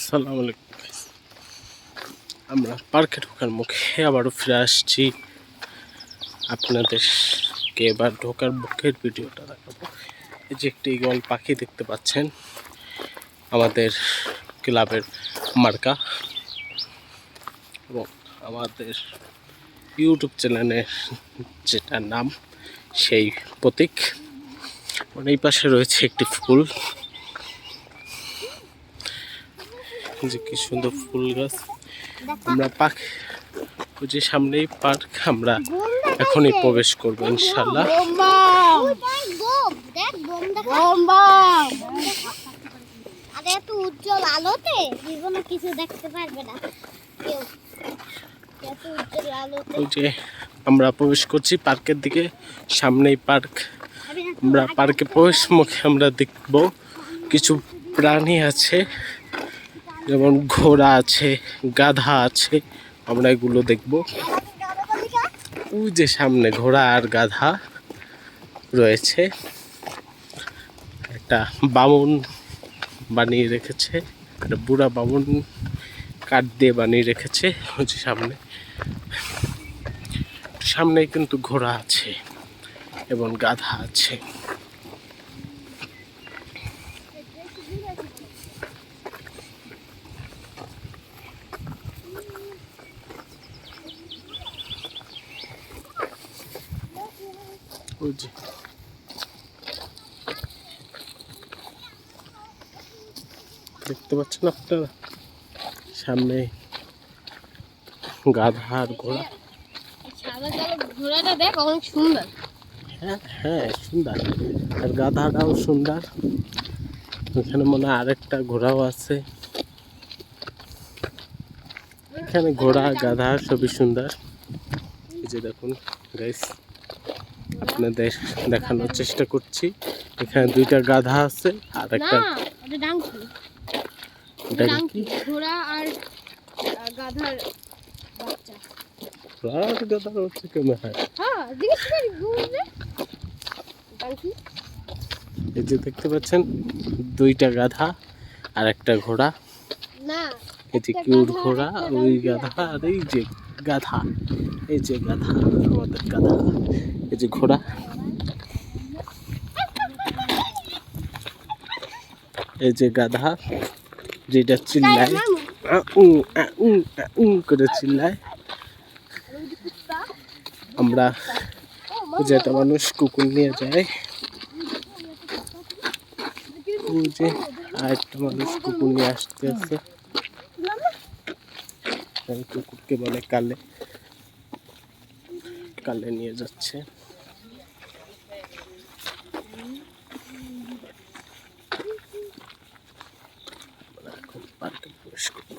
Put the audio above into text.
আসসালামু আলাইকুম গাইস। আমরা পার্কে ঢোকার মুখে আবারও ফিরে আসছি। আপনাদেরকে এবার ঢোকার মুখের ভিডিওটা দেখাবো। এই যে একটি ঈগল পাখি দেখতে পাচ্ছেন, আমাদের ক্লাবের মার্কা এবং আমাদের ইউটিউব চ্যানেলের যেটা নাম সেই প্রতীক। এই পাশে রয়েছে একটি ফুল, যে কি সুন্দর ফুল গাছ। আমরা পাখি ওই যে সামনেই পার্ক, আমরা এখনই প্রবেশ করবো ইনশাল্লাহ। এত উজ্জ্বল আলোতে জীবনে কিছু দেখতে পারবে না কেউ। এত উজ্জ্বল আলোতে ওই যে আমরা প্রবেশ করছি পার্কের দিকে, সামনেই পার্ক। আমরা পার্কে প্রবেশ মুখে আমরা দেখব কিছু প্রাণী আছে, যেমন ঘোড়া আছে, গাধা আছে, আমরা এগুলো দেখব। ওই যে সামনে ঘোড়া আর গাধা রয়েছে। একটা বামুন বানিয়ে রেখেছে, একটা বুড়া বামুন কাঠ দিয়ে বানিয়ে রেখেছে। ওই যে সামনে কিন্তু ঘোড়া আছে এবং গাধা আছে। ওই যে দেখতে পাচ্ছেন আপনারা সামনে গাধা আর ঘোড়া। ঘোড়াটা দেখ অনেক সুন্দর। হ্যাঁ হ্যাঁ সুন্দর, আর গাধাটাও সুন্দর। এখানে মনে হয় আরেকটা ঘোড়াও আছে। এখানে ঘোড়া গাধা সবই সুন্দর। এই যে দেখুন গাইস, আপনাদের দেখানোর চেষ্টা করছি। এখানে দুইটা গাধা আছে আর একটা ডাঙ্কি। ঘোড়া আর গাধার বাচ্চা। ঘোড়া আর গাধা হচ্ছে কেমন হয়? এই যে দেখতে পাচ্ছেন দুইটা গাধা আর একটা ঘোড়া। এই যে কিউট ঘোড়া, ওই গাধা আর এই যে গাধা। এই যে গাধা, আমাদের গাধা। এই যে ঘোড়া, এই যে গাধা যেটা চিল্লায় করে চিল্লায়। আমরা যেটা মানুষ কুকুর নিয়ে যায়, ওই যে আরেকটা মানুষ কুকুর নিয়ে আসতে আছে। কুকুরকে বলে কালে, কালে নিয়ে যাচ্ছে। এখন পার্কে প্রবেশ করবো।